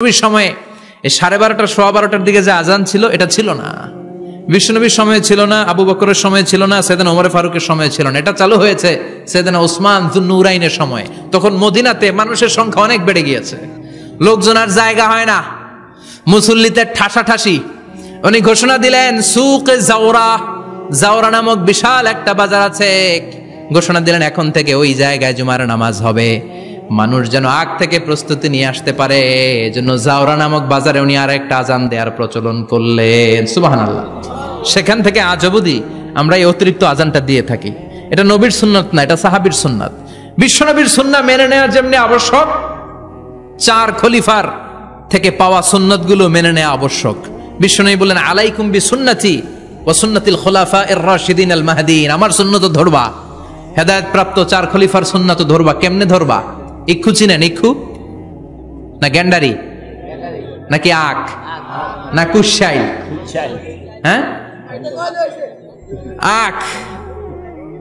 নবীর সময়ে এই 12:30 সোয়া 12টার দিকে যে আজান ছিল এটা ছিল না। বিশ্বনবীর সময়ে ছিল না, আবু বকরের সময়ে ছিল না, সাইয়েদনা ওমর ফারুকের সময়ে ছিল না। এটা চালু হয়েছে সাইয়েদনা উসমান যুন্নুরাইনের সময়। তখন মদিনাতে মানুষের সংখ্যা অনেক বেড়ে গিয়েছে, লোকজন আর জায়গা হয় না, মুসল্লিতে ঠাসাঠাসি। উনি ঘোষণা দিলেন সুকে জাওরা, জাওরা নামক বিশাল একটা বাজার আছে, ঘোষণা দিলেন এখন থেকে ওই জায়গায় জুমার নামাজ হবে। মানুষ যেন আগ থেকে প্রস্তুতি নিয়ে আসতে পারে, এজন্য জাওরা নামক বাজারে উনি আর একটা আজান দেওয়ার প্রচলন করলেন। সুবহানাল্লাহ। সেখান থেকে আজ অবধি আমরা এই অতিরিক্ত আজানটা দিয়ে থাকি। এটা নবীর সুন্নাত না, এটা সাহাবীর সুন্নাত। বিশ্বনবীর সুন্নাহ মেনে নেওয়া যেমনি আবশ্যক, 4 খলিফার থেকে পাওয়া সুন্নাতগুলো মেনে নেওয়া আবশ্যক। বিশ্বনবী বললেন আলাইকুম বিসুন্নতি ওয়া সুন্নাতিল খুলাফায়ে রাশিদিন আল মাহদিন, আমার সুন্নাত ধরবা, হেদায়েত প্রাপ্ত 4 খলিফার সুন্নাত ধরবা। কেমনে ধরবা? ইক্ষু চিনেন? ইক্ষু না গ্যান্ডারি নাকি আখ না কুশাই? হ্যাঁ, আখ।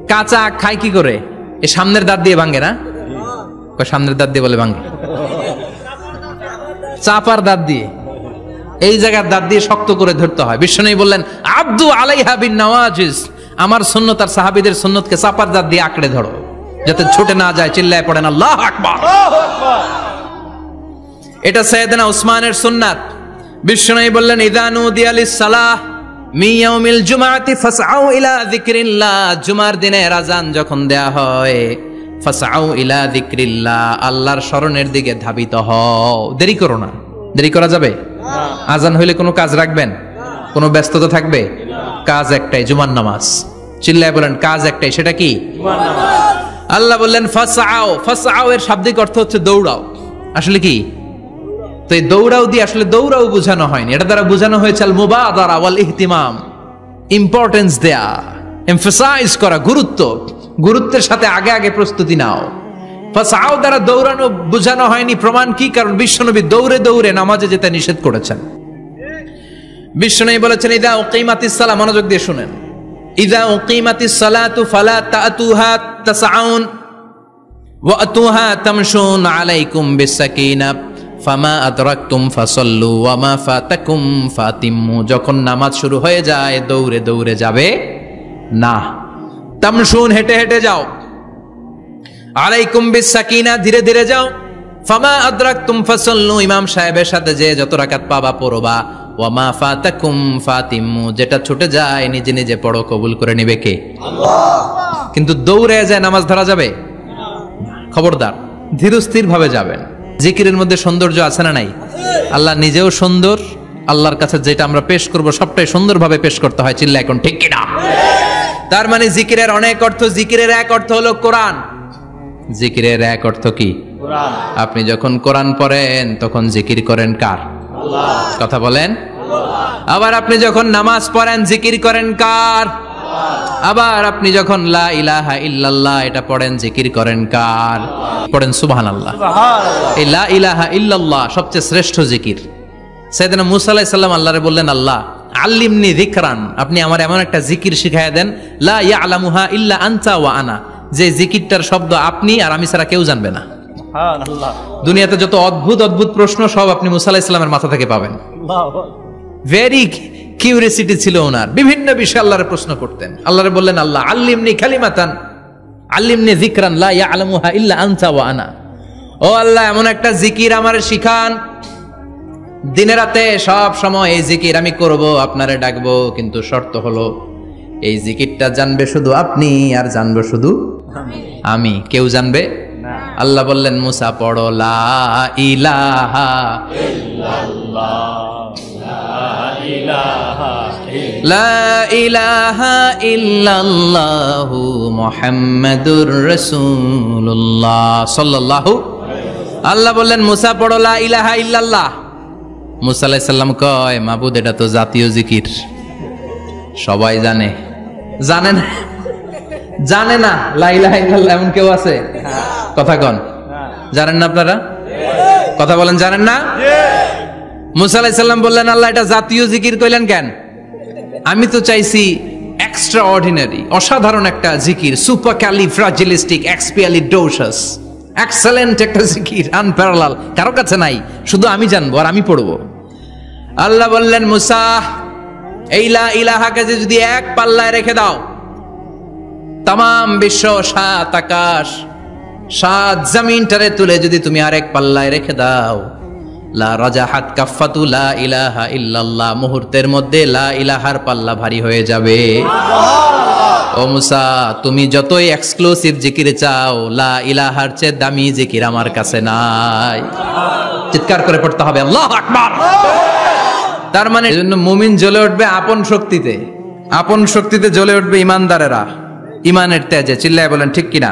কাঁচা আখ খায় কি করে? এই সামনের দাঁত দিয়ে ভাঙে না? সামনের দাঁত দিয়ে বলে ভাঙে, চাপার দাঁত দিয়ে, এই জায়গার দাঁত দিয়ে শক্ত করে ধরতে হয়। বিশ্বনবী বললেন আব্দু আলাইহা বিন নওয়াজিজ, আমার সুন্নত আর সাহাবীদের সুন্নতকে চাপার দাঁত দিয়ে আঁকড়ে ধরো, যাতে ছুটে না যায়। চিল্লায় পড়েন আল্লাহু আকবার। এটা সাইয়েদনা উসমানের সুন্নাত। বিশ্বনবী বললেন ইযা নুদিয়া লিস-সালাহ মিন ইয়াউমিল জুমআতি ফাসআউ ইলা যিকরিল্লাহ, জুমার দিনের আযান যখন দেয়া হয়, ফাসআউ ইলা যিকরিল্লাহ, আল্লাহর স্মরণের দিকে ধাবিত হও। দেরি করো না। দেরি করা যাবে? আযান হইলে কোনো কাজ রাখবেন? কোনো ব্যস্ততা থাকবে? কাজ একটাই, জুমার নামাজ। চিল্লায় বলেন কাজ একটাই, সেটা কি? জুমার নামাজ। আল্লাহ বললেন ফাসআউ, ফাসআউ এর শাব্দিক অর্থ হচ্ছে দৌড়াও। আসলে কি? তো এই দৌড়াও দিয়ে আসলে দৌড়াও বোঝানো হয়নি, এটা দ্বারা বোঝানো হয়েছে আল মুবাদারা ওয়াল ইহতিমাম, ইম্পর্টেন্স দেয়া, এমফাসাইজ করা, গুরুত্ব, গুরুত্বের সাথে আগে আগে প্রস্তুতি নাও। ফাসআউ দ্বারা দৌড়ানো বোঝানো হয়নি। প্রমাণ কি? কারণ বিশ্বনবী দৌড়ে দৌড়ে নামাজে যেতে নিষেধ করেছেন। বিশ্বনবী বলেছেন ইযা উকিমাতিস সালাহ, মনোযোগ দিয়ে শুনেন, ইযা উকিমাতিস সালাতু ফালা তাতুহা তাসআউন ওয়া আতুহা তামশুন আলাইকুম বিসাকিনা ফামা আদরাকতুম ফাসাল্লু ওয়া মা ফাতাকুম ফাতিম্মু, যখন নামাজ শুরু হয়ে যায় দৌড়ে দৌড়ে যাবে না, তামশুন হেঁটে হেঁটে যাও, আলাইকুম বিসাকিনা ধীরে ধীরে যাও, ফামা আদরাকতুম ফাসাল্লু ইমাম সাহেবের সাথে যে যত রাকাত পাবা পড়বা, ওয়া মা ফাতাকুম ফাতিম্মু যেটা ছুটে যায় নিজে নিজে পড়ো, কবুল করে নেবে কে? আল্লাহ। কিন্তু দৌড়ে যায় নামাজ ধরা যাবে? খবরদার, ধীরস্থির ভাবে যাবেন। জিকিরের মধ্যে সৌন্দর্য আছে না নাই? আল্লাহ নিজেও সুন্দর, আল্লাহর কাছে যেটা আমরা পেশ করব সবটাই সুন্দরভাবে পেশ করতে হয়। চিল্লা এখন ঠিক কিনা? তার মানে জিকিরের অনেক অর্থ। জিকিরের এক অর্থ হলো কোরআন। জিকিরের এক অর্থ কি? কোরআন। আপনি যখন কোরআন পড়েন তখন জিকির করেন কার? আল্লাহ। কথা বলেন। আবার আপনি যখন নামাজ পড়েন জিকির করেন কার? আবার আপনি যখন লা ইলাহা ইল্লাল্লাহ এটা পড়েন জিকির করেন কার? পড়েন সুবহানাল্লাহ। এই লা ইলাহা ইল্লাল্লাহ সবচেয়ে শ্রেষ্ঠ জিকির। সাইয়েদনা মুসা আলাইহিস সালাম আল্লাহরে বললেন আল্লাহ আল্লিমনি যিকরান, আপনি আমার এমন একটা জিকির শিখায়া দেন লা ইয়ালামুহা ইল্লা আনতা ওয়া আনা, যে জিকিরটার শব্দ আপনি আর আমি ছাড়া কেউ জানবে না। সুবহানাল্লাহ। দুনিয়াতে যত অদ্ভুত অদ্ভুত প্রশ্ন সব আপনি মুসা আলাইহিস সালামের মাথা থেকে পাবেন। ভেরি কিউরিয়াসিটি ছিল ওনার, বিভিন্ন বিষয়ে আল্লাহরে প্রশ্ন করতেন। আল্লাহরে বললেন আল্লাহ আল্লিমনি কালিমাতান আল্লিমনি যিকরান লা ইয়ালামুহা ইল্লা আনতা ওয়া আনা, ও আল্লাহ এমন একটা জিকির আমারে শিখান, দিনে রাতে সব সময় এই জিকির আমি করব, আপনারে ডাকবো, কিন্তু শর্ত হলো এই জিকিরটা জানবে শুধু আপনি আর জানবো শুধু আমি, কেউ জানবে না। আল্লাহ বললেন মুসা পড়ো লা ইলাহা ইল্লাল্লাহ লা ইলাহা ইল্লাল্লাহু মুহাম্মাদুর রাসূলুল্লাহ সাল্লাল্লাহু। আল্লাহ বললেন মুসা পড়ো লা ইলাহা ইল্লাল্লাহ। মুসা আলাইহিস সালাম কয় মাবুদ এটা তো জাতীয় জিকির, সবাই জানে। জানে না? জানে না লা ইলাহা ইল্লাল্লাহ এমন কেউ আছে? কথা কন, জানেন না আপনারা? কথা বলেন, জানেন না? মুসা আলাইহিস সালাম বললেন আল্লাহ এটা জাতীয় জিকির কইলেন কেন? আমি তো চাইছি এক্সট্রা অর্ডিনারি, অসাধারণ একটা জিকির, সুপারক্যালিফ্রাজিলিস্টিক এক্সপিয়ালিডোসাস, এক্সেলেন্ট একটা জিকির, আনপ্যারালাল, কারো কাছে নাই, শুধু আমি জানবো আর আমি পড়বো। আল্লাহ বললেন, মুসা, এই লা ইলাহাকে যদি এক পাল্লায় রেখে দাও, তামাম বিশ্ব, 7 আকাশ, 7 জমিনটারে তুলে যদি তুমি আরেক পাল্লায় রেখে দাও, লা রাজাহাত কাফাতু লা ইলাহা ইল্লাল্লাহ, মুহূর্তের মধ্যে লা ইলাহার পাল্লা ভারী হয়ে যাবে। ও মুসা, তুমি যতই এক্সক্লুসিভ জিকির চাও, লা ইলাহার চেয়ে দামি জিকির আমার কাছে নাই। চিৎকার করে পড়তে হবে আল্লাহু আকবার। তার মানে এজন্য মুমিন জ্বলে উঠবে আপন শক্তিতে, আপন শক্তিতে জ্বলে উঠবে ইমানদারেরা ইমানের তেজে। চিল্লায় বলেন ঠিক কিনা?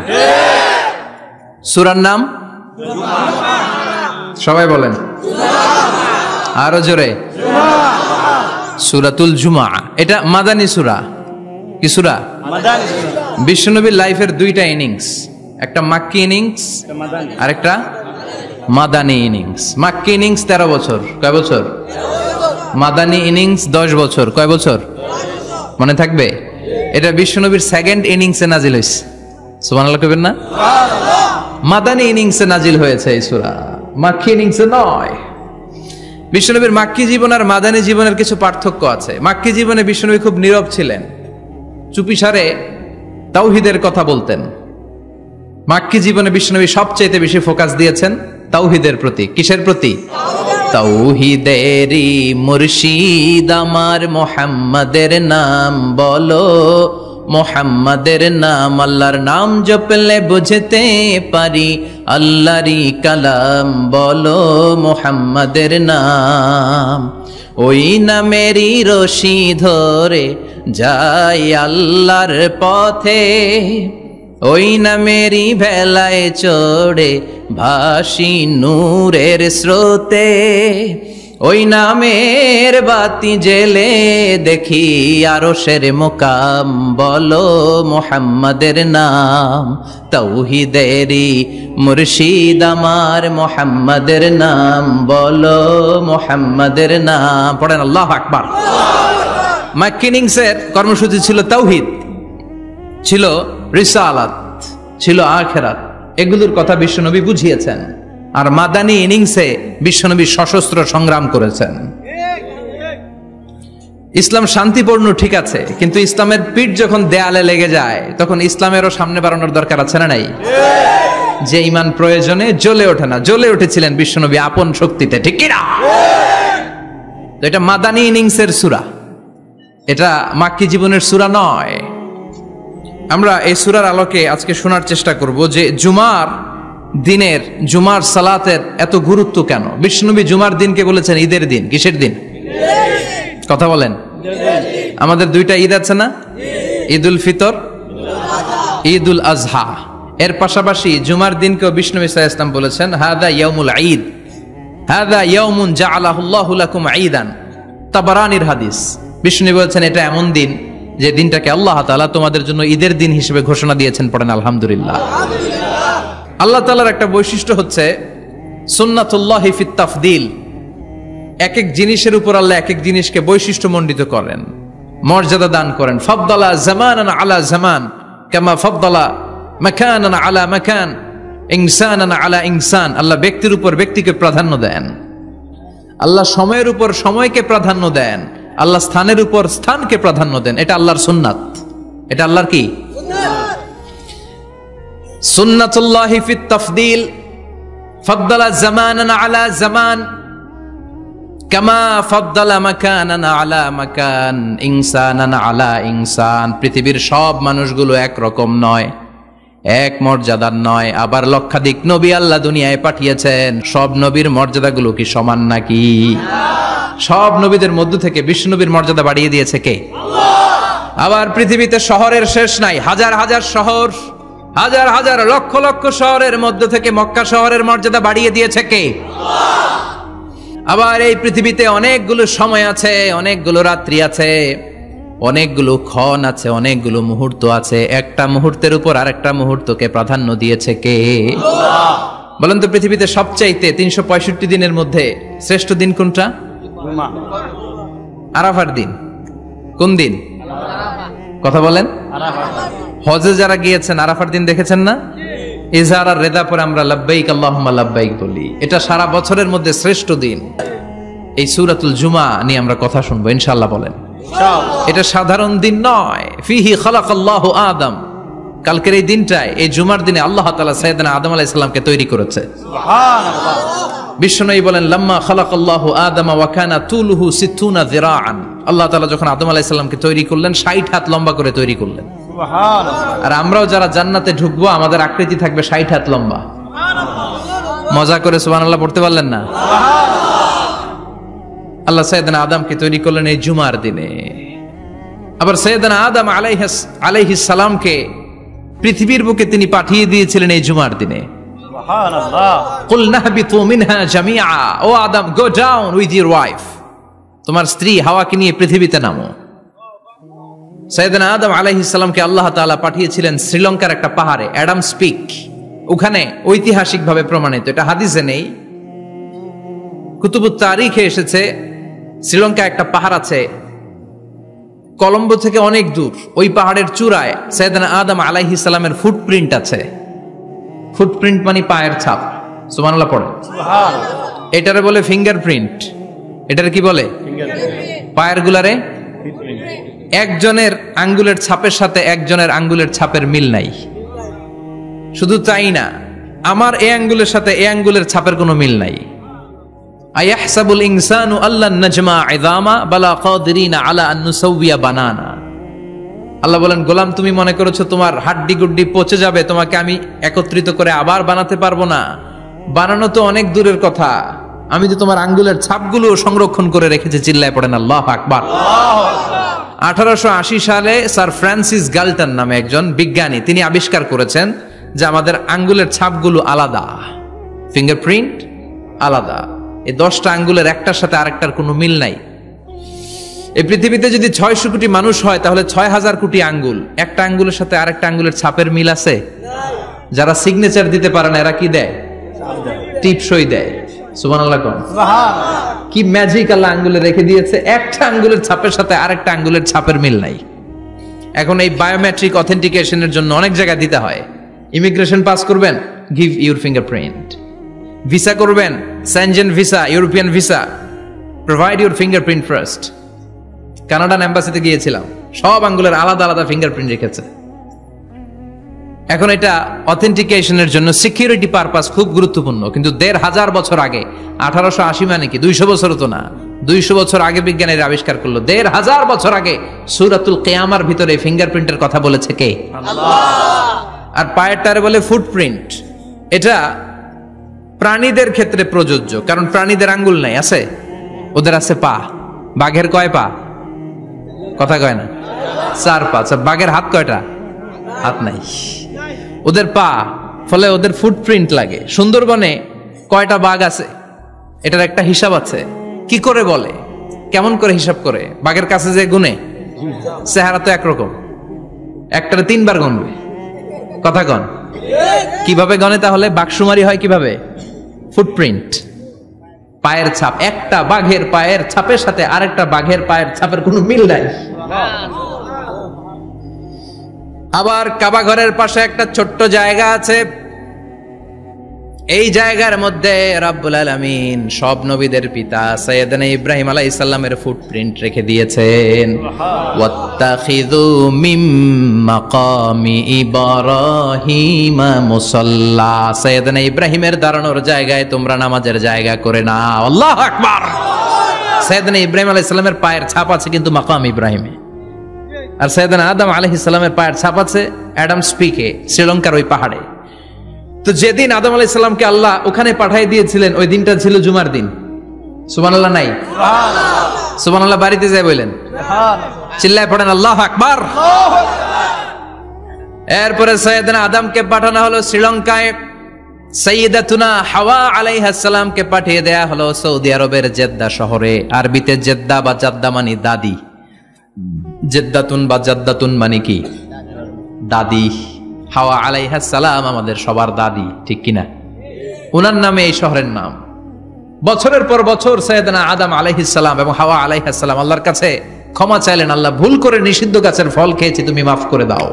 সূরার নাম সবাই বলেন আরো জোরে, সূরাতুল জুমআ। এটা মাদানী সূরা। কি সূরা? মাদানী সূরা। বিশ্বনবীর লাইফের 2টা ইনিংস, একটা মাক্কি ইনিংস আর একটা মাদানী ইনিংস। মাক্কি ইনিংস 13 বছর, কয় বছর? মাদানী ইনিংস 10 বছর, কয় বছর? মনে থাকবে? এটা বিশ্বনবীর সেকেন্ড ইনিংসে নাজিল হয়েছে। সুবহানাল্লাহ কইবেন না? মাদানী ইনিংসে নাজিল হয়েছে এই সূরা, মাক্কি ইনিংসে নয়। বিশ্বনবীর মাক্কি জীবন আর মাদানী জীবনের কিছু পার্থক্য আছে। মাক্কি জীবনে বিশ্বনবী খুব নীরব ছিলেন, চুপিসারে তাওহীদের কথা বলতেন। মাক্কি জীবনে বিশ্বনবী সবচেয়ে বেশি ফোকাস দিয়েছেন তাওহীদের প্রতি। কিসের প্রতি? তাওহীদেরই মুর্শিদ আমার মুহাম্মাদের নাম বলো, মুহাম্মাদের নাম, আল্লাহর নাম জপলে বুঝতে পারি আল্লাহরই কালাম, বলো মুহাম্মাদের নাম। ওই নামেরই রশি ধরে যাই আল্লাহর পথে, ওই নামেরই ভেলায় চড়ে ভাসি নূরের স্রোতে, ওই নামের বাতি জেলে দেখি আরশের মুকাম, বলো মুহাম্মাদের নাম। তাওহীদেরই মুর্শিদ আমার মুহাম্মাদের নাম, বলো মুহাম্মাদের নাম। পড়েন আল্লাহু আকবার। মাক্কি ইনিংসের কর্মসূচি ছিল তাওহীদ, ছিল রিসালাত, ছিল আখিরাত, এগুলোর কথা বিশ্বনবী বুঝিয়েছেন। আর মাদানী ইনিংসে বিশ্বনবী সশস্ত্র সংগ্রাম করেছেন। ইসলাম শান্তিপূর্ণ ঠিক আছে, কিন্তু ইসলামের পিঠ যখন দেয়ালে লেগে যায় তখন ইসলামেরও সামনে বাড়ানোর দরকার আছে না নাই? যে ঈমান প্রয়োজনে জ্বলে ওঠে না, জ্বলে উঠেছিলেন বিশ্বনবী আপন শক্তিতে, ঠিক কি না? তো এটা মাদানী ইনিংসের সূরা, এটা মাক্কি জীবনের সূরা নয়। আমরা এই সূরার আলোকে আজকে শোনার চেষ্টা করব যে জুমার দিনের, জুমার সালাতের এত গুরুত্ব কেন। বিশ্বনবী জুমার দিনকে বলেছেন ঈদের দিন। কিসের দিন? কথা বলেন। আমাদের 2টা ঈদ আছে না? ঈদুল ফিতর, ঈদুল আজহা। এর পাশাপাশি জুমার দিনকেও বিশ্বনবী সাল্লাল্লাহু আলাইহি ওয়াসাল্লাম বলেছেন হাদা ইয়াউমুল ঈদ, হাদা ইয়াউমুন জাআলাহুল্লাহু লাকুম ঈদান। তাবারানির হাদিস। বিশ্বনবী বলেছেন এটা এমন দিন যে দিনটাকে আল্লাহ তাআলা তোমাদের জন্য ঈদের দিন হিসেবে ঘোষণা দিয়েছেন। পড়েন আলহামদুলিল্লাহ। আল্লাহ তাআলার একটা বৈশিষ্ট্য হচ্ছে সুন্নাতুল্লাহি ফিত তাফদিল। এক এক জিনিসের উপর আল্লাহ এক এক জিনিসকে বৈশিষ্ট্যমণ্ডিত করেন, মর্যাদা দান করেন। ফাদ্দালা জামানান আলা জামান কামা ফাদ্দালা মাকানান আলা মাকান, ইনসানান আলা ইনসান। আল্লাহ ব্যক্তির উপর ব্যক্তিকে প্রাধান্য দেন, আল্লাহ সময়ের উপর সময়কে প্রাধান্য দেন, আল্লাহ স্থানের উপর স্থানকে প্রাধান্য দেন। এটা আল্লাহর সুন্নাত। এটা আল্লাহর কি? সুন্নাতুল্লাহি ফিত তাফদিল। ফাদ্দালা জামানান আলা জামান কামা ফাদ্দালা মাকানান আলা মাকান, ইনসানান আলা ইনসান। পৃথিবীর সব মানুষগুলো একরকম নয়, এক মর্যাদার নয়। আবার লক্ষাধিক নবী আল্লাহ দুনিয়ায় পাঠিয়েছেন, সব নবীর মর্যাদাগুলো কি সমান নাকি? সব নবীদের মধ্য থেকে বিশ্বনবীর মর্যাদা বাড়িয়ে দিয়েছে কে? আল্লাহ। আবার পৃথিবীতে শহরের শেষ নাই, হাজার হাজার শহর, হাজার হাজার লক্ষ লক্ষ শহরের মধ্য থেকে মক্কা শহরের মর্যাদা বাড়িয়ে দিয়েছে কে? আল্লাহ। আবার এই পৃথিবীতে অনেকগুলো সময় আছে, অনেকগুলো রাত্রি আছে, অনেকগুলো ক্ষণ আছে, অনেকগুলো মুহূর্ত আছে। একটা মুহূর্তের উপর আরেকটা মুহূর্তকে প্রাধান্য দিয়েছে কে? আল্লাহ। বলেন তো পৃথিবীতে সবচাইতে 365 দিনের মধ্যে শ্রেষ্ঠ দিন কোনটা? আরাফার দিন। কোন দিন? কথা বলেন। হজে যারা গিয়েছেন আরাফার দিন দেখেছেন না? ইজহার আর রেদা পরে আমরা লাব্বাইক আল্লাহুম্মা লাব্বাইক বলি। এটা সারা বছরের মধ্যে শ্রেষ্ঠ দিন। এই সূরাতুল জুমা নিয়ে আমরা কথা শুনবো ইনশাআল্লাহ। বলেন এটা সাধারণ দিন নয়। ফিহি খালাকাল্লাহু আদম, কালকের এই দিনটায়, এই জুমার দিনে আল্লাহ তাআলা সাইয়েদনা আদম আলাইহিস সালামকে তৈরি করেছে। সুবহানাল্লাহ। বিশ্বনবী বলেন লাম্মা খালাকাল্লাহু আদম ওয়া কানা তুলুহু 60 যিরাআন, আল্লাহ তাআলা যখন আদম আলাইহিস সালামকে তৈরি করলেন 60 হাত লম্বা করে তৈরি করলেন। সুবহানাল্লাহ। আর আমরাও যারা জান্নাতে ঢুকবো আমাদের আকৃতি থাকবে 60 হাত লম্বা। সুবহানাল্লাহ। মজা করে সুবহানাল্লাহ পড়তে পারলেন না? সুবহানাল্লাহ। আল্লাহ সাইয়েদনা আদমকে তৈরি করলেন এই জুমার দিনে। আবার সাইয়েদনা আদম আলাইহিস সালামকে পৃথিবীর বুকে তিনি পাঠিয়ে দিয়েছিলেন এই জুমার দিনে। সুবহানাল্লাহ। কুল নাহবিতু মিনহা জামিআ, ও Adam go down with your wife, তোমার স্ত্রী হাওয়াকে নিয়ে পৃথিবীতে নামো। সাইয়েদনা আদম আলাইহিস সালামকে আল্লাহ তাআলা পাঠিয়েছিলেন শ্রীলঙ্কার একটা পাহাড়ে, অ্যাডামস পিক। ওখানে ঐতিহাসিকভাবে প্রমাণিত, এটা হাদিসে নেই, কুতুবুত তারিখে এসেছে। শ্রীলঙ্কা একটা পাহাড় আছে, কলম্বো থেকে অনেক দূর। ওই পাহাড়ের চূড়ায় সাইয়েদনা আদম আলাইহিস সালামের ফুটপ্রিন্ট আছে। ফুটপ্রিন্ট মানে পায়ের ছাপ। সুবহানাল্লাহ পড়ে। সুবহানাল্লাহ। এটারে বলে ফিঙ্গারপ্রিন্ট। এটারে কি বলে? পায়ের গুলারে একজনের আঙ্গুলের ছাপের সাথে একজনের আঙ্গুলের ছাপের মিল নাই। শুধু তাই না, আমার এই আঙ্গুলের সাথে এই আঙ্গুলের ছাপের কোনো মিল নাই। আয়াহসাবুল ইনসানু আল্লান নাজমা ইযামা বালা কাদিরিনা আলা আন নুসাউবিয়া বানানা। আল্লাহ বলেন, গোলাম তুমি মনে করেছো তোমার হাড্ডি গুড্ডি পচে যাবে, তোমাকে আমি একত্রিত করে আবার বানাতে পারবো না? বানানো তো অনেক দূরের কথা, আমি তো তোমার আঙ্গুলের ছাপগুলো সংরক্ষণ করে রেখেছি। চিল্লায় পড়েন আল্লাহু আকবার। 1880 সালে স্যার ফ্রান্সিস গাল্টন নামে একজন বিজ্ঞানী, তিনি আবিষ্কার করেছেন যে আমাদের আঙ্গুলের ছাপগুলো আলাদা, ফিঙ্গারপ্রিন্ট আলাদা। এই 10টা আঙ্গুলের একটার সাথে আরেকটার কোনো মিল নাই। এই পৃথিবীতে যদি 600 কোটি মানুষ হয় তাহলে 6000 কোটি আঙ্গুল, একটা আঙ্গুলের সাথে আরেকটা আঙ্গুলের ছাপের মিল আছে? যারা সিগনেচার দিতে পারে না এরা কি দেয়? টিপসই দেয়। সুবহানাল্লাহ কোন? সুবহানাল্লাহ। কি ম্যাজিক আল্লাহ আঙ্গুলে রেখে দিয়েছে, একটা আঙ্গুলের ছাপের সাথে আরেকটা আঙ্গুলের ছাপের মিল নাই। এখন এই বায়োমেট্রিক অথেন্টিকেশনের জন্য অনেক জায়গায় দিতে হয়। ইমিগ্রেশন পাস করবেন, গিভ ইউর ফিঙ্গারপ্রিন্ট। ভিসা করবেন, Schengen visa, European visa, provide your fingerprint first. Canadian এম্বাসিতে গিয়েছিলাম, সব আঙ্গুলের আলাদা আলাদা ফিঙ্গারপ্রিন্ট রেখেছে। এখন এটা অথেন্টিকেশনের জন্য সিকিউরিটি পারপাস খুব গুরুত্বপূর্ণ। কিন্তু 1500 বছর আগে, 1880 মানে কি 200 বছর তো না, 200 বছর আগে বিজ্ঞানীরা আবিষ্কার করলো। 1500 বছর আগে সূরাতুল কিয়ামার ভিতরে ফিঙ্গারপ্রিন্টের কথা বলেছে কে? আল্লাহ। আর পায়েরটারে বলে ফুটপ্রিন্ট। এটা প্রাণীদের ক্ষেত্রে প্রযোজ্য, কারণ প্রাণীদের আঙ্গুল নাই, আছে? ওদের আছে পা। বাঘের কয় পা? কথা কয় না, 4 পা। বাঘের হাত কয়টা? হাত নাই, ওদের পা। ফলে ওদের ফুটপ্রিন্ট লাগে। সুন্দরবনে কয়টা বাঘ আছে এটার একটা হিসাব আছে। কি করে বলে, কেমন করে হিসাব করে? বাঘের কাছে যে গুনে, চেহারা তো একরকম, একটারে 3 বার গুনবে। কথা কন? কিভাবে গনে তাহলে? বাঘশুমারি হয় কিভাবে? ফুটপ্রিন্ট, পায়ের ছাপ। একটা বাঘের পায়ের ছাপের সাথে আরেকটা বাঘের পায়ের ছাপের কোনো মিল নাই। আবার কাবা ঘরের পাশে একটা ছোট্ট জায়গা আছে, এই জায়গার মধ্যে রাব্বুল আলামিন সব নবীদের পিতা সাইয়েদনা ইব্রাহিম আলাইহিস সালামের ফুটপ্রিন্ট রেখে দিয়েছেন। ওয়াত্তাখিযু মিম মাকামি ইব্রাহিম মুসাল্লা, সাইয়েদনা ইব্রাহিমের দাঁড়ানোর জায়গায় তোমরা নামাজের জায়গা করে নাও। আল্লাহু আকবার। সাইয়েদনা ইব্রাহিম আলাইহিস সালামের পায়ের ছাপ আছে কিন্তু মাকাম ইব্রাহিমে, আর সাইয়েদনা আদম আলাইহিস সালামের পায়ের ছাপ আছে অ্যাডামস পিকে, শ্রীলঙ্কার ওই পাহাড়ে। তো যেদিন আদম আলাইহিস সালামকে আল্লাহ ওখানে পাঠিয়ে দিয়েছিলেন ওই দিনটা ছিল জুমার দিন। সুবহানাল্লাহ নাই? সুবহানাল্লাহ। সুবহানাল্লাহ বাড়িতে যাই বলেন, সুবহানাল্লাহ। চিল্লায় পড়েন আল্লাহু আকবার। এরপরে সাইয়েদনা আদমকে পাঠানো হলো শ্রীলঙ্কায়, সাইয়্যিদাতুনা হাওয়া আলাইহাস সালামকে পাঠিয়ে দেয়া হলো সৌদি আরবের জেদ্দা শহরে। আরবিতে জেদ্দা বা জাদ্দা মানে দাদি, জেদ্দাতুন বা জাদ্দাতুন মানে কি? দাদি। হাওয়া আলাইহাস সালাম আমাদের সবার দাদি, ঠিক কিনা? ওনার নামে এই শহরের নাম। বছরের পর বছর সাইয়েদনা আদম আলাইহিস সালাম এবং হাওয়া আলাইহাস সালাম আল্লাহর কাছে ক্ষমা চাইলেন, আল্লাহ ভুল করে নিষিদ্ধ গাছের ফল খেয়েছি, তুমি মাফ করে দাও।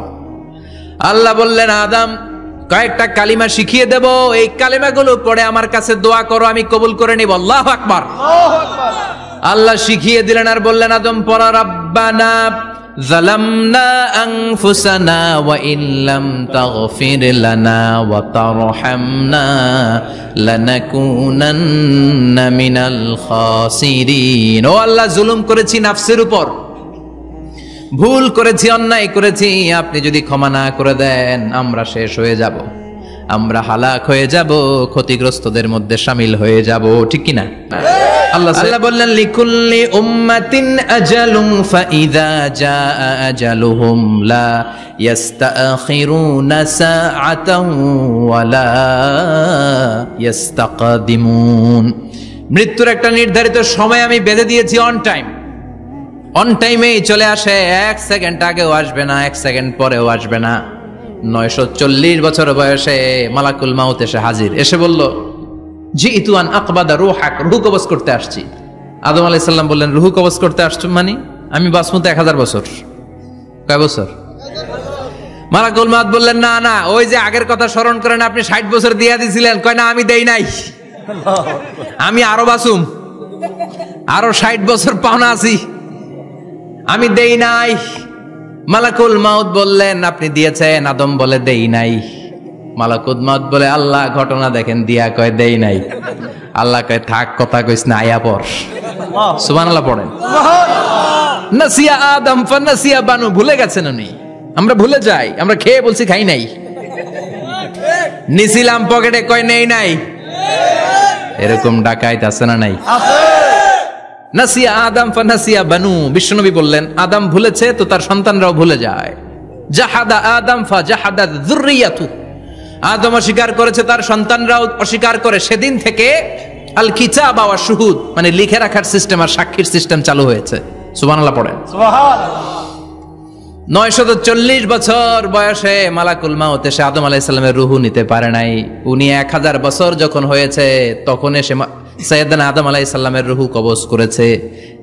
আল্লাহ বললেন, আদম কয়েকটা কালিমা শিখিয়ে দেব, এই কালিমাগুলো পড়ে আমার কাছে দোয়া করো, আমি কবুল করে নিব। আল্লাহু আকবার। আল্লাহ শিখিয়ে দিলেন আর বললেন, আদম পড়া, রাব্বানা যালামনা আনফুসানা ওয়া ইল্লাম তাগফির লানা ওয়া তারহামনা লানাকুনান্না মিনাল খাসিরিন। ও আল্লাহ, জুলুম করেছি নাফসের উপর, ভুল করেছি, অন্যায় করেছি, আপনি যদি ক্ষমা না করে দেন আমরা শেষ হয়ে যাব, আমরা হালাক হয়ে যাব, ক্ষতিগ্রস্তদের মধ্যে শামিল হয়ে যাব। ঠিক কি না? আল্লাহ বললেন, লিকুল্লি উম্মাতিন আজালুন ফাইযা জাআ আজালুহুম লা ইস্তাখিরুনা সাআতান ওয়া লা ইস্তাকদিমুন। মৃত্যুর একটা নির্ধারিত সময় আমি বেঁধে দিয়েছি, অন টাইমেই চলে আসে, 1 সেকেন্ড আগেও আসবে না, 1 সেকেন্ড পরেও আসবে না। 940 বছর বয়সে মালাকুল মাউত এসে হাজির, এসে বলল, জিইতু আন আকবাদা রূহাক, রূহ কবজ করতে আসছি। আদম আলাইহিস সালাম বললেন, রূহ কবজ করতে আসছো মানে? আমি বাঁচবো তো 1000 বছর। কয় বছর? মালাকুল মাউত বললেন, না না, ওই যে আগের কথা স্মরণ করেন, আপনি 60 বছর দিয়া দিছিলেন। কয় না, আমি দেই নাই, আমি আরো বাঁচুম, আরো 60 বছর পাওনা আছি, আমি দেই নাই। মালাকুল মাউত বললেন, আপনি দিয়েছেন? আদম বলে, দেই নাই। মালাকুল মাউত বলে, আল্লাহ ঘটনা দেখেন, দিয়া কয় দেই নাই। আল্লাহ কয়, থাক, কথা কইস না, আয়া পড়। সুবহানাল্লাহ পড়েন। নাসিয়া আদম ফানাসিয়া বানু, ভুলে গেছেন উনি, আমরা ভুলে যাই, আমরা খেয়ে বলছি খাই নাই, নিছিলাম পকেটে, কয় নেই নাই। এরকম ডাকাইত আছে না নাই? নাসিয়া আদম ফানাসিয়া বানু। বিশ্বনবী বললেন, আদম ভুলেছে তো তার সন্তানরাও ভুলে যায়। জাহাদা আদম ফাজাহাদাত যুররিয়াতু, আদম অস্বীকার করেছে, তার সন্তানরাও অস্বীকার করে। সেদিন থেকে আল কিতাব ওয়া শুহুদ, মানে লিখে রাখার সিস্টেম আর সাক্ষীর সিস্টেম চালু হয়েছে। সুবহানাল্লাহ পড়েন। সুবহানাল্লাহ। 940 বছর বয়সে মালাকুল মাউত এসে আদম আলাইহিস সালামের রূহ নিতে পারে নাই। উনি 1000 বছর যখন হয়েছে তখন এসে সাইয়েদনা আদম আলাইহিস সালামের রূহ কবজ করেছে।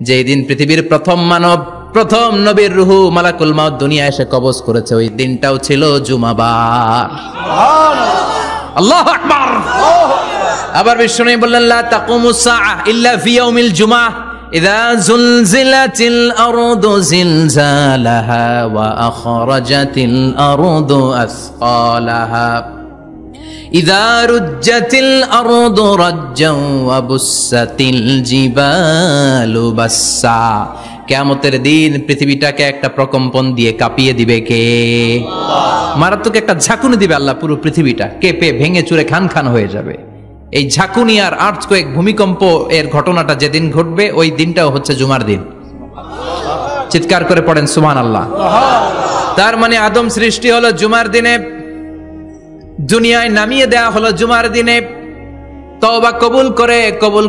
যেই দিন পৃথিবীর প্রথম মানব, প্রথম নবীর রূহ মালাকুল মাউত দুনিয়ায় এসে কবজ করেছে, ওই দিনটাও ছিল জুমাবার। সুবহানাল্লাহ, আল্লাহু আকবার। আবার বিশ্বনবী বললেন, লা তাকুমুস সাআহ ইল্লা ফি ইয়াউমিল জুমআহ ইযা যুলজিলাতিল আরদু জিলজালাহা ওয়া আখরাজাতিল আরদু আসকালাহা ইযা রুজ্জাতিল আরদু রাজ্জান ওয়া বুসাতিল জিবালু বাসসা। কিয়ামতের দিন পৃথিবীটাকে একটা প্রকম্পন দিয়ে কাঁপিয়ে দিবে কে? মারাত্মক একটা ঝাঁকুনি দিবে আল্লাহ, পুরো পৃথিবীটা কেঁপে ভেঙে চুরে খান খান হয়ে যাবে। এই ঝাঁকুনি আর আর্থকোয়েক, ভূমিকম্প এর ঘটনাটা যেদিন ঘটবে ওই দিনটাও হচ্ছে জুমার দিন। চিৎকার করে পড়েন সুবহানাল্লাহ। তার মানে আদম সৃষ্টি হলো জুমার দিনে, দুনিয়ায় নামিয়ে দেয়া হলো জুমার দিনে, তওবা কবুল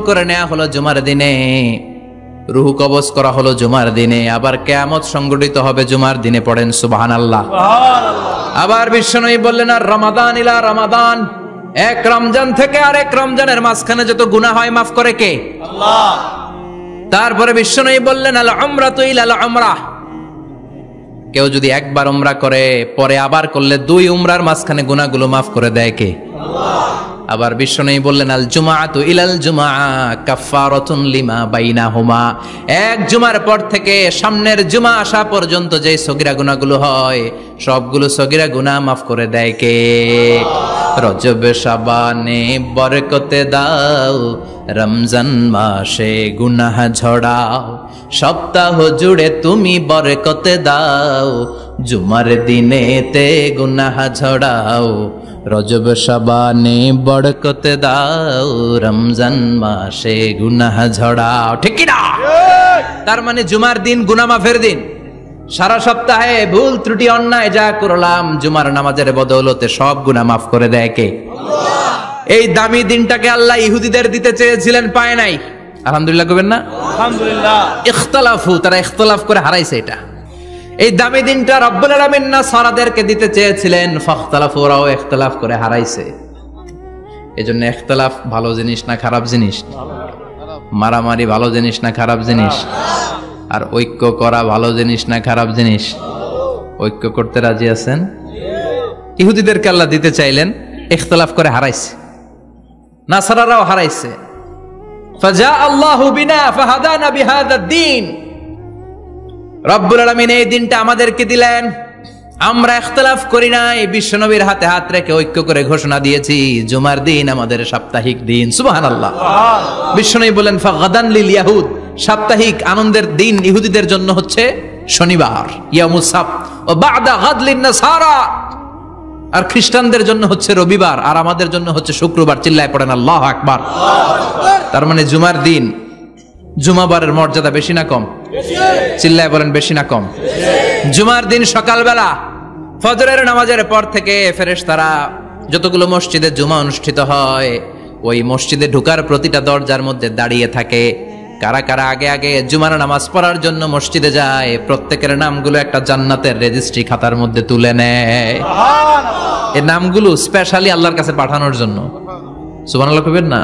করে নেওয়া হলো জুমার দিনে, রূহ কবজ করা হলো জুমার দিনে, আবার কিয়ামত সংগঠিত হবে জুমার দিনে। পড়েন সুবহানাল্লাহ। আবার বিশ্বনবী বললেন, আর রমাদান ইলা রমাদান, এক রমজান থেকে আরেক রমজানের মাঝখানে যত গুনাহ হয় মাফ করে কে? আল্লাহ। তারপরে বিশ্বনবী বললেন, আল উমরাতু ইলাল উমরাহ, কেউ যদি একবার উমরা করে পরে আবার করলে 2 উমরার মাঝখানে গুনাহগুলো মাফ করে দেয় কে? আল্লাহ। আবার বিশ্বনবী বললেন, আল জুমআতু ইলাল জুমআ কাফফারাতুন লিমা বাইনাহুমা, এক জুমার পর থেকে সামনের জুমা আসা পর্যন্ত যে সগীরা গুনাহগুলো হয় সবগুলো সগীরা গুনাহ মাফ করে দেয় কে? রজব শাবানে বরকতে দাও, রমজান মাসে গুনাহ ঝড়াও, সপ্তাহ জুড়ে তুমি বরকতে দাও, জুমার দিনেতে গুনাহ ঝড়াও, রজব শাবানে বরকতে দাও, রমজান মাসে গুনাহ ঝড়াও। ঠিক কি না? তার মানে জুমার দিন গুনাহ মাফের দিন। সারা সপ্তাহে ভুল ত্রুটি অন্যায় যা করলাম জুমার নামাজের বদৌলতে সব গুনাহ মাফ করে দেয় কে? আল্লাহ। এই দামি দিনটাকে আল্লাহ ইহুদিদের দিতে চেয়েছিলেন, পায় নাই। আলহামদুলিল্লাহ কইবেন না? আলহামদুলিল্লাহ। ইখতিলাফু, তারা ইখতিলাফ করে হারাইছে এটা। এই দামি দিনটা রব্বুল আলামিন নাসারাদেরকে দিতে চেয়েছিলেন, ফাখতালাফু, ওরাও ইখতিলাফ করে হারাইছে। এজন্য ইখতিলাফ ভালো জিনিস না খারাপ জিনিস? মারামারি ভালো জিনিস না খারাপ জিনিস? আর ঐক্য করা ভালো জিনিস না খারাপ জিনিস? ঐক্য করতে রাজি আছেন? ইহুদিদেরকে আল্লাহ দিতে চাইলেন, ইখতিলাফ করে হারাইছে। নাসারারাও হারাইছে। ফাজা আল্লাহু বিনা ফাহাদানা বিহাদাদ দ্বীন। রব্বুল আলামিন এই দিনটা আমাদেরকে দিলেন, আমরা ইখতিলাফ করি নাই, বিশ্বনবীর হাতে হাত রেখে ঐক্য করে ঘোষণা দিয়েছি জুমার দিন আমাদের সাপ্তাহিক দিন। সুবহানাল্লাহ। বিশ্বনবী বলেন ফাগাদান লিল ইয়াহুদ, সাপ্তাহিক আনন্দের দিন ইহুদিদের জন্য হচ্ছে শনিবার, ইয়ামুস সাbt, ও বাদা গাদ লিন নাসারা, আর খ্রিস্টানদের জন্য হচ্ছে রবিবার, আর আমাদের জন্য হচ্ছে শুক্রবার। চিল্লায় পড়েন আল্লাহু আকবার। তার মানে জুমার দিন, জুমাবারের মর্যাদা বেশি না কম? চিল্লায় বলেন বেশি না কম? জুমার দিন সকালবেলা ফজরের নামাজের পর থেকে ফেরেশতারা যতগুলো মসজিদে জুমা অনুষ্ঠিত হয় ওই মসজিদে ঢোকার প্রতিটা দরজার মধ্যে দাঁড়িয়ে থাকে। কারা কারা আগে আগে জুমার নামাজ পড়ার জন্য মসজিদে যায়, প্রত্যেকের নামগুলো একটা জান্নাতের রেজিস্ট্রি খাতার মধ্যে তুলে নেয়। এই নামগুলো স্পেশালি আল্লাহর কাছে পাঠানোর জন্য। সুবহানাল্লাহ কইবেন না?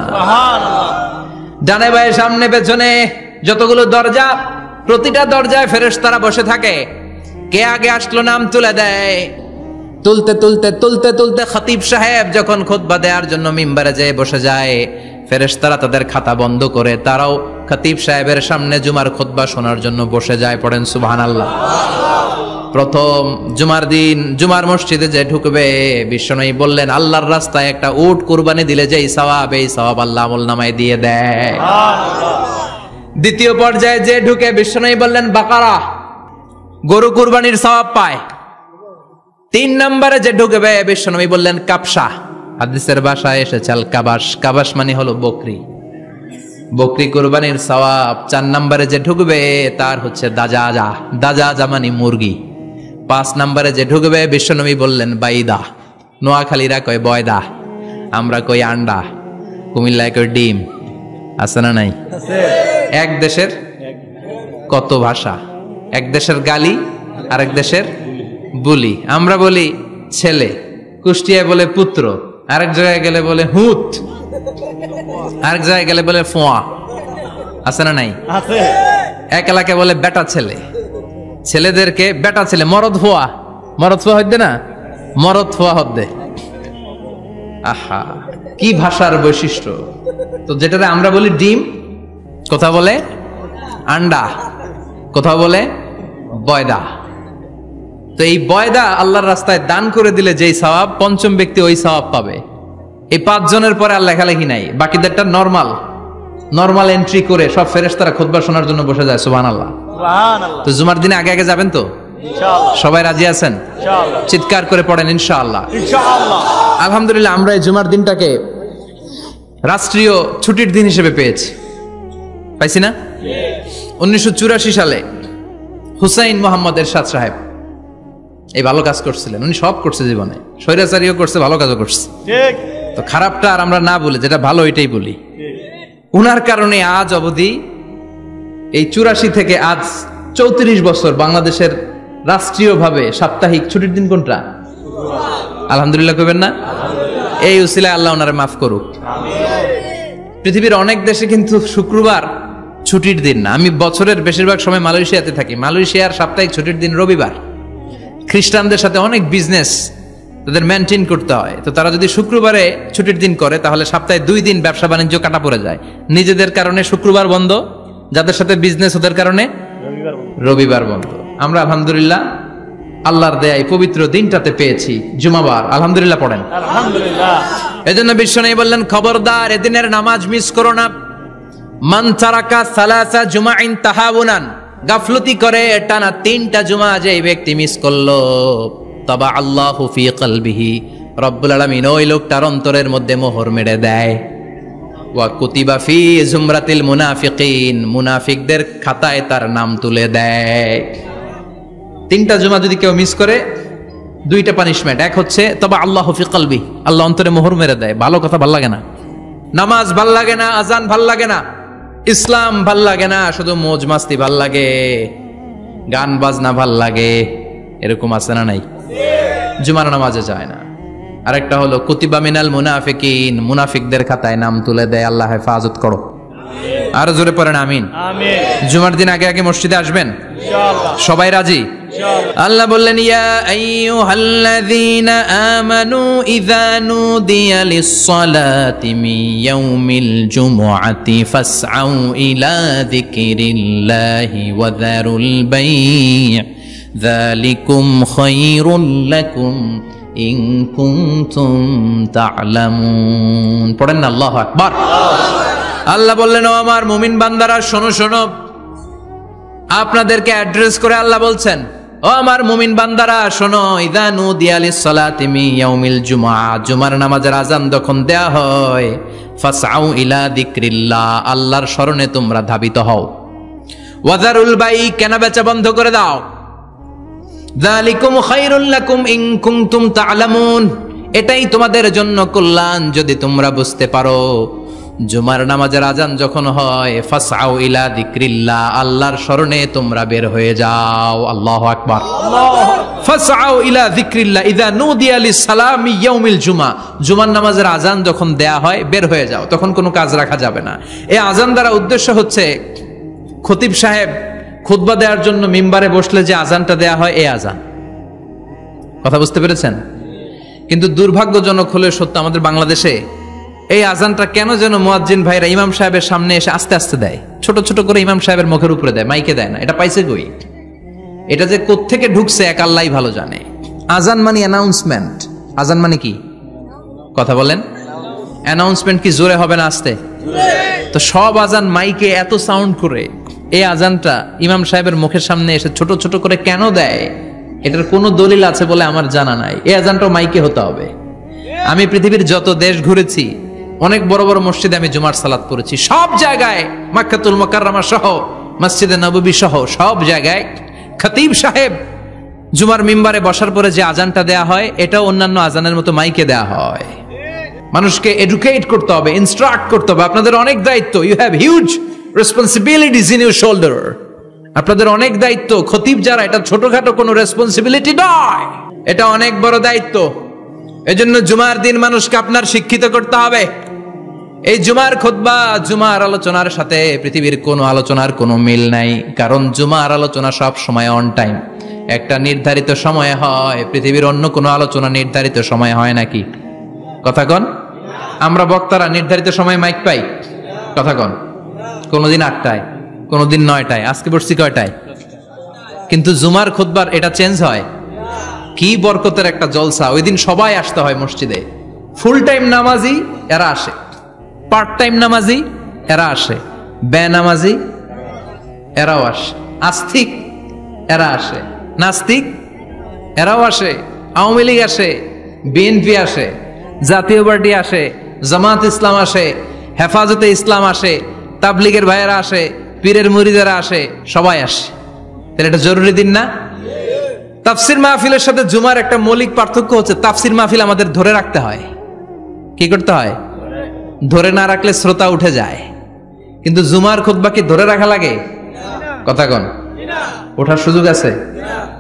ডানে বায়ে সামনে পেছনে যতগুলো দরজা, প্রতিটা দরজায় ফেরেশতারা বসে থাকে। কে আগে আসলো নাম তুলে দেয়। তুলতে তুলতে তুলতে তুলতে খতিব সাহেব যখন খুতবা দেওয়ার জন্য মিম্বারে যেয়ে বসে যায়, ফেরেশতারা তাদের খাতা বন্ধ করে তারাও খতিব সাহেবের সামনে জুমার খুতবা শোনার জন্য বসে যায়। পড়েন সুবহানাল্লাহ। প্রথম জুমার দিন জুমার মসজিদে যে ঢুকবে, বিশ্বনবী বললেন আল্লাহর রাস্তায় একটা উট কুরবানি দিলে যেই সওয়াব, এই সওয়াব আল্লাহ আমলনামায় দিয়ে দেয়। দ্বিতীয় পর্যায়ে যে ঢুকে, বিশ্বনবী বললেন বাকারা, গরু কুরবানির সওয়াব পায়। তিন নম্বরে যে ঢুকবে, বিশ্বনবী বললেন কাবসা, হাদিসের ভাষায় এসেছে আল কাবাস, কাবাস মানে হলো বকরি, বকরি কুরবানির সওয়াব। চার নম্বরে যে ঢুকবে তার হচ্ছে দাজাজা, দাজাজা মানে মুরগি। পাঁচ নম্বরে যে ঢুকবে, বিশ্বনবী বললেন বাইদা, নোয়াখালীরা কয় বয়দা, আমরা কই আন্ডা, কুমিল্লায় কই ডিম। আছে না নাই? এক দেশের কত ভাষা, এক দেশের গালি আর এক দেশের বুলি। আমরা বলি ছেলে, কুষ্টিয়ায় বলে পুত্র, আরেক জায়গায় গেলে বলে হুত, আরেক জায়গায় গেলে বলে ফোয়া। আছে না নাই? এক এলাকায় বলে বেটা ছেলে, ছেলেদেরকে বেটা ছেলে, মরদ ফোয়া, মরদ ফোয়া হইতে না, মরদ ফোয়া হদ্দে। আহা, কি ভাষার বৈশিষ্ট্য। তো যেটা আমরা বলি ডিম, কথা বলে আন্ডা, কথা বলে বয়দা। তো এই বয়দা আল্লাহর রাস্তায় দান করে দিলে যেই সওয়াব, পঞ্চম ব্যক্তি ওই সওয়াব পাবে। এই 5 জনের পরে আর লেখালেখি নাই, বাকিদেরটা নরমাল এন্ট্রি করে সব ফেরেশতারা খুতবা শোনার জন্য বসে যায়। সুবহানাল্লাহ। তো জুমার দিনে আগে আগে যাবেন তো? সবাই রাজি আছেন? চিৎকার করে পড়েন ইনশাআল্লাহ। আলহামদুলিল্লাহ, আমরা এই জুমার দিনটাকে রাষ্ট্রীয় ছুটির দিন হিসেবে পেয়েছি, পাইছি না? 1984 সালে হুসাইন মোহাম্মদ এরশাদ সাহেব এই ভালো কাজ করছিলেন। উনি সব করছে জীবনে, স্বৈরাচারীও করছে, ভালো কাজও করছে। তো খারাপটা আর আমরা না বলি, যেটা ভালো এটাই বলি। উনার কারণে আজ অবধি এই 84 থেকে আজ 34 বছর বাংলাদেশের রাষ্ট্রীয়ভাবে সাপ্তাহিক ছুটির দিন কোনটা? আলহামদুলিল্লাহ কইবেন না? এই উসিলায় আল্লাহ ওনারে মাফ করুক। পৃথিবীর অনেক দেশে কিন্তু শুক্রবার ছুটির দিন না। আমি বছরের বেশিরভাগ সময় মালয়েশিয়াতে থাকি। মালয়েশিয়ার সাপ্তাহিক ছুটির দিন রবিবার। খ্রিস্টানদের সাথে অনেক বিজনেস তাদের মেনটেন করতে হয়। তো তারা যদি শুক্রবারে ছুটির দিন করে, তাহলে সপ্তাহে 2 দিন ব্যবসা বাণিজ্য কাটা পড়ে যায়। নিজেদের কারণে শুক্রবার বন্ধ, যাদের সাথে বিজনেস ওদের কারণে রবিবার বন্ধ। আমরা আলহামদুলিল্লাহ আল্লাহর দেয় পবিত্র দিনটাতে পেয়েছি জুমাবার। আলহামদুলিল্লাহ পড়েন আলহামদুলিল্লাহ। এজন্য বিশ্বনবী বললেন খবরদার এদিনের নামাজ মিস করো না। মান তারাকা সালাসা জুমাইন তাহাউনান, গাফলতি করে টানা 3টা জুমা যে ব্যক্তি মিস করলো, তবা আল্লাহু ফি কলবিহি, রব্বুল আলামিন ওই লোকটার অন্তরের মধ্যে মোহর মেরে দেয়। ওয়া কুতিবা ফি জুমরাতিল মুনাফিকিন, মুনাফিকদের খাতায় তার নাম তুলে দেয়। 3টা জুমা যদি কেউ মিস করে, 2টা পানিশমেন্ট। এক হচ্ছে তবা আল্লাহু ফি কলবি, আল্লাহ অন্তরে মোহর মেরে দেয়। ভালো কথা ভাল লাগে না, নামাজ ভাল লাগে না, আজান ভাল লাগে না, ইসলাম ভাল লাগে না, শুধু মौज মাস্তি ভাল লাগে, গান বাজনা ভাল লাগে। এরকম আছে না নাই? জুমার নামাজে যায় না। আরেকটা হলো কুতিবা মিনাল মুনাফিকিন, মুনাফিকদের খাতায় নাম তুলে দেয়। আল্লাহ হেফাজত করো। আর জোরে পড়েন আমিন। আমিন। জুমার দিন আগে আগে মসজিদে আসবেন ইনশাআল্লাহ। সবাই রাজি? আল্লাহ বললেন ইয়া আইয়ুহাল্লাযীনা আমানু ইযা নুদিয়া লিস-সালাতি মিন ইয়াউমিল জুমআতি ফাসআউ ইলা যিকরিল্লাহি ওয়া যারুল বাই' যালিকুম খায়রুল লাকুম ইন কুনতুম তা'লামুন। পড়েন না আল্লাহু আকবার। আল্লাহ বললেন ও আমার মুমিন বান্দারা শোনো শোনো, আপনাদেরকে অ্যাড্রেস করে আল্লাহ বলছেন ও আমার মুমিন বান্দারা শোনো, ইযা নুদিয়া লিস-সালাতি মিন ইয়াউমিল জুমআ, জুমার নামাজের আযান যখন দেয়া হয়, ফাসআউ ইলা যিকরিল্লাহ, আল্লাহর স্মরণে তোমরা ধাবিত হও। ওয়া যারুল বাই, কেনা বেচা বন্ধ করে দাও। যালিকুম খায়রুল লাকুম ইন কুনতুম তা'লামুন, এটাই তোমাদের জন্য কল্যাণ যদি তোমরা বুঝতে পারো। জুমার নামাজের আযান যখন হয়, ফাসআউ ইলা যিকরিল্লাহ, আল্লাহর স্মরণে তোমরা বের হয়ে যাও। আল্লাহু আকবার। ফাসআউ ইলা যিকরিল্লাহ ইযা নুদিয়া লিস-সালামি ইয়াউমিল জুমআ, জুমার নামাজের আযান যখন দেয়া হয় বের হয়ে যাও, তখন কোনো কাজ রাখা যাবে না। এই আযান দ্বারা উদ্দেশ্য হচ্ছে খতিব সাহেব খুতবা দেওয়ার জন্য মিম্বারে বসলে যে আযানটা দেয়া হয় এই আযান। কথা বুঝতে পেরেছেন? কিন্তু দুর্ভাগ্যজনক হলে সত্য, আমাদের বাংলাদেশে এই আযানটা কেন যেন মুয়াজ্জিন ভাইরা ইমাম সাহেবের সামনে এসে আস্তে আস্তে দেয়, ছোট ছোট করে ইমাম সাহেবের মুখের উপরে দেয়, মাইকে দেয় না। এটা পাইছে কই? এটা যে কোত্থেকে ঢুকছে এক আল্লাহই ভালো জানে। আযান মানে অ্যানাউন্সমেন্ট। আযান মানে কি? কথা বলেন। অ্যানাউন্সমেন্ট কি জোরে হবে না আস্তে? তো সব আযান মাইকে এত সাউন্ড করে, এই আযানটা ইমাম সাহেবের মুখের সামনে এসে ছোট ছোট করে কেন দেয়? এটার কোনো দলিল আছে বলে আমার জানা নাই। এই আযানটাও মাইকে হতে হবে। আমি পৃথিবীর যত দেশ ঘুরেছি, অনেক বড় বড় মসজিদে আমি জুমার সালাত পড়েছি, সব জায়গায় মক্কাতুল মুকাররমা সহ মসজিদে নববী সহ সব জায়গায় খতিব সাহেব জুমার মিম্বারে বসার পরে যে আযানটা দেয়া হয়, এটাও অন্যান্য আযানের মতো মাইকে দেয়া হয়। মানুষকে এডুকেট করতে হবে, ইনস্ট্রাক্ট করতে হবে। আপনাদের অনেক দায়িত্ব, you have huge responsibilities in your shoulder. আপনাদের অনেক দায়িত্ব। খতিব যারা, এটা ছোটখাটো কোনো রেসপন্সিবিলিটি নয়, এটা অনেক বড় দায়িত্ব। এজন্য জুমার দিন মানুষকে আপনার শিক্ষিত করতে হবে। এই জুমার খুতবা, জুমার আলোচনার সাথে পৃথিবীর কোনো আলোচনার কোনো মিল নাই, কারণ জুমার আলোচনা সব সময় অন টাইম, একটা নির্ধারিত সময়ে হয়। পৃথিবীর অন্য কোনো আলোচনা নির্ধারিত সময়ে হয় নাকি? কথা কন। আমরা বক্তারা নির্ধারিত সময়ে মাইক পাই? কথা কন। কোনদিন 8টায়, কোনদিন 9টায়, আজকে বসছি কয়টায়? কিন্তু জুমার খুতবার এটা চেঞ্জ হয়। কি বরকতের একটা জলসা! ওই দিন সবাই আসতে হয় মসজিদে। ফুল টাইম নামাজি এরা আসে, পার্ট টাইম নামাজি এরা আসে, বেনামাজি এরাও আসে, আস্তিক এরা আসে, নাস্তিক এরাও আসে, আওয়ামী লীগ আসে, বিএনপি আসে, জাতীয় পার্টি আসে, জামাত ইসলাম আসে, হেফাজতে ইসলাম আসে, তাবলিগের ভাইয়েরা আসে, পীরের মুরিদেরা আসে, সবাই আসে। তাহলে এটা জরুরি দিন না? তাফসির মাহফিলের সাথে জুমার একটা মৌলিক পার্থক্য হচ্ছে, তাফসির মাহফিল আমাদের ধরে রাখতে হয়। কি করতে হয়? ধরে না রাখলে শ্রোতা উঠে যায়। কিন্তু জুমার খুতবা কি ধরে রাখা লাগে? কথা কন। ওঠার সুযোগ আছে,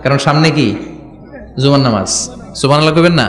কারণ সামনে কি? জুমার নামাজ। সুবহানাল্লাহ কইবেন না?